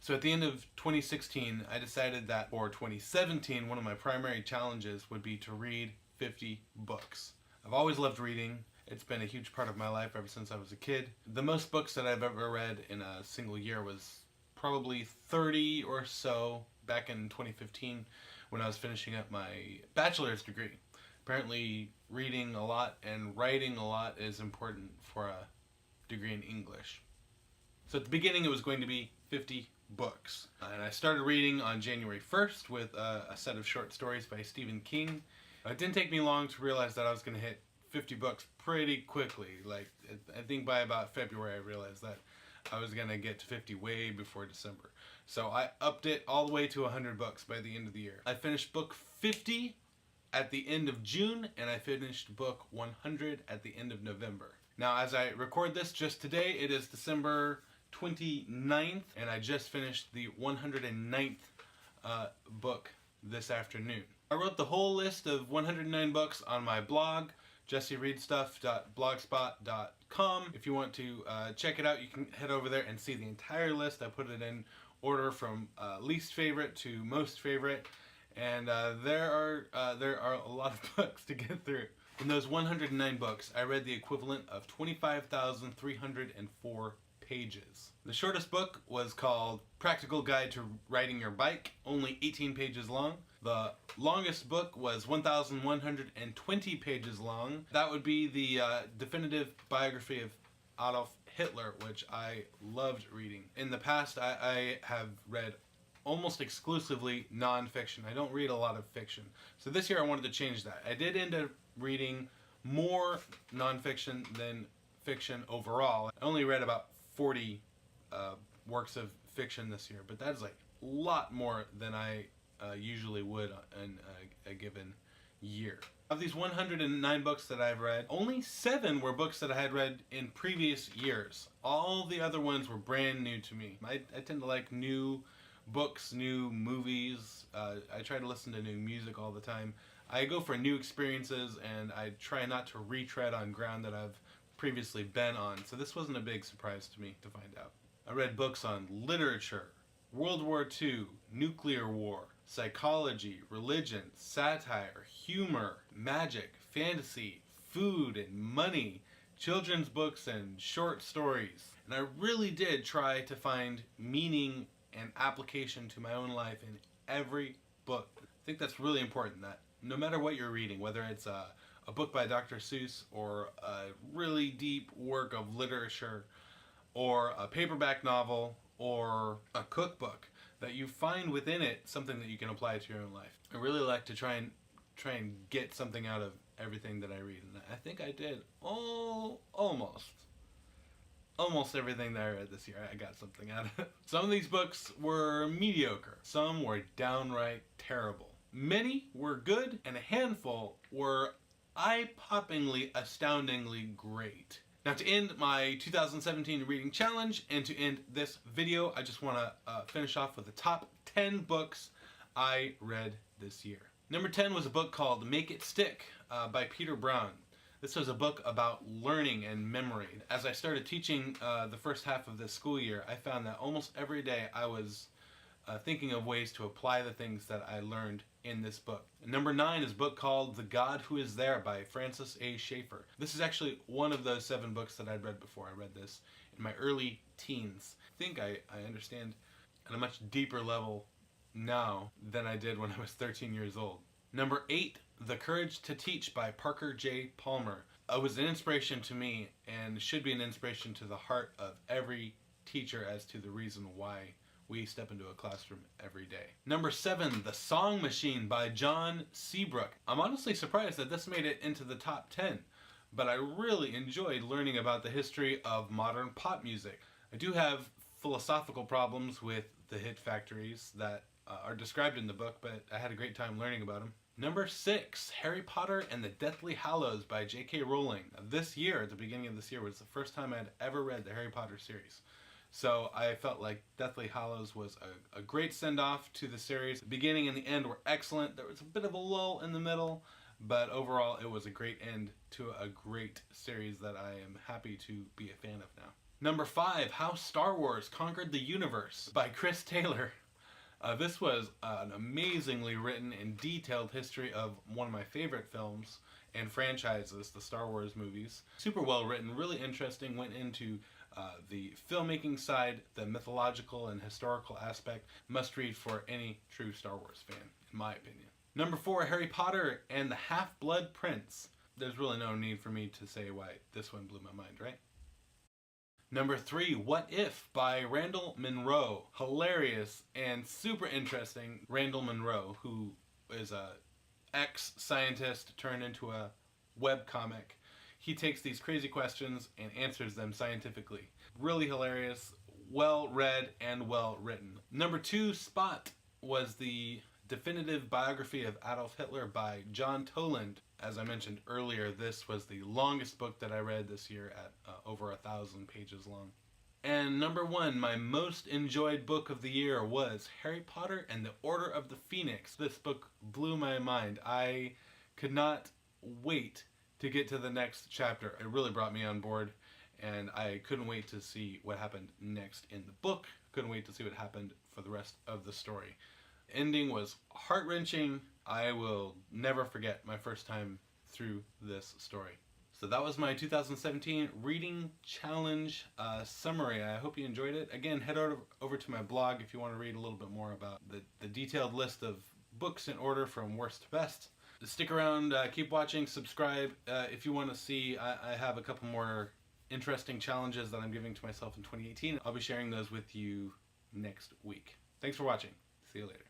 So at the end of 2016, I decided that for 2017, one of my primary challenges would be to read 50 books. I've always loved reading. It's been a huge part of my life ever since I was a kid. The most books that I've ever read in a single year was probably 30 or so back in 2015 when I was finishing up my bachelor's degree. Apparently reading a lot and writing a lot is important for a degree in English. So at the beginning it was going to be 50 books. And I started reading on January 1st with a set of short stories by Stephen King. It didn't take me long to realize that I was going to hit 50 books pretty quickly. Like, I think by about February I realized that I was going to get to 50 way before December. So I upped it all the way to 100 books by the end of the year. I finished book 50 at the end of June, and I finished book 100 at the end of November. Now, as I record this just today, it is December 29th, and I just finished the 109th book this afternoon. I wrote the whole list of 109 books on my blog, jessereadstuff.blogspot.com. If you want to check it out, you can head over there and see the entire list. I put it in order from least favorite to most favorite, and there are a lot of books to get through. In those 109 books, I read the equivalent of 25,304 pages. The shortest book was called Practical Guide to Riding Your Bike, only 18 pages long. The longest book was 1,120 pages long. That would be the definitive biography of Adolf Hitler, which I loved reading. In the past, I have read almost exclusively non-fiction. I don't read a lot of fiction. So this year I wanted to change that. I did end up reading more non-fiction than fiction overall. I only read about 40 works of fiction this year, but that's like a lot more than I usually would in a given year. Of these 109 books that I've read, only 7 were books that I had read in previous years. All the other ones were brand new to me. I tend to like new books, new movies. I try to listen to new music all the time. I go for new experiences, and I try not to retread on ground that I've previously been on. So this wasn't a big surprise to me to find out. I read books on literature, World War II, nuclear war, psychology, religion, satire, humor, magic, fantasy, food and money, children's books and short stories. And I really did try to find meaning and application to my own life in every book. I think that's really important, that no matter what you're reading, whether it's a book by Dr. Seuss or a really deep work of literature or a paperback novel or a cookbook, that you find within it something that you can apply to your own life. I really like to try and get something out of everything that I read, and I think I did almost everything that I read this year. I got something out of it. Some of these books were mediocre. Some were downright terrible. Many were good, and a handful were eye-poppingly, astoundingly great. Now, to end my 2017 reading challenge and to end this video, I just want to finish off with the top 10 books I read this year. Number 10 was a book called Make It Stick by Peter Brown. This was a book about learning and memory. As I started teaching the first half of this school year, I found that almost every day I was thinking of ways to apply the things that I learned in this book. Number 9 is a book called The God Who Is There by Francis A. Schaeffer. This is actually one of those 7 books that I'd read before. I read this in my early teens. I think I understand at a much deeper level now than I did when I was 13 years old. Number 8, The Courage to Teach by Parker J. Palmer. It was an inspiration to me and should be an inspiration to the heart of every teacher as to the reason why we step into a classroom every day. Number 7, The Song Machine by John Seabrook. I'm honestly surprised that this made it into the top 10, but I really enjoyed learning about the history of modern pop music. I do have philosophical problems with the hit factories that are described in the book, but I had a great time learning about them. Number 6, Harry Potter and the Deathly Hallows by J.K. Rowling. This year, at the beginning of this year, was the first time I'd ever read the Harry Potter series. So I felt like Deathly Hallows was a great send-off to the series. The beginning and the end were excellent. There was a bit of a lull in the middle, but overall it was a great end to a great series that I am happy to be a fan of now. Number 5, How Star Wars Conquered the Universe by Chris Taylor. This was an amazingly written and detailed history of one of my favorite films and franchises, the Star Wars movies. Super well written, really interesting, went into the filmmaking side, the mythological and historical aspect. Must read for any true Star Wars fan, in my opinion. Number 4, Harry Potter and the Half-Blood Prince. There's really no need for me to say why this one blew my mind, right? Number 3, What If by Randall Munroe. Hilarious and super interesting. Randall Munroe, who is a ex-scientist turned into a webcomic. He takes these crazy questions and answers them scientifically. Really hilarious, well read, and well written. Number 2, Spot was the definitive biography of Adolf Hitler by John Toland. As I mentioned earlier, this was the longest book that I read this year at over 1,000 pages long. And number 1, my most enjoyed book of the year was Harry Potter and the Order of the Phoenix. This book blew my mind. I could not wait to get to the next chapter. It really brought me on board, and I couldn't wait to see what happened next in the book. Couldn't wait to see what happened for the rest of the story. Ending was heart-wrenching. I will never forget my first time through this story. So that was my 2017 reading challenge summary. I hope you enjoyed it. Again, head over to my blog if you want to read a little bit more about the detailed list of books in order from worst to best. Stick around, keep watching, subscribe if you want to see. I have a couple more interesting challenges that I'm giving to myself in 2018. I'll be sharing those with you next week. Thanks for watching. See you later.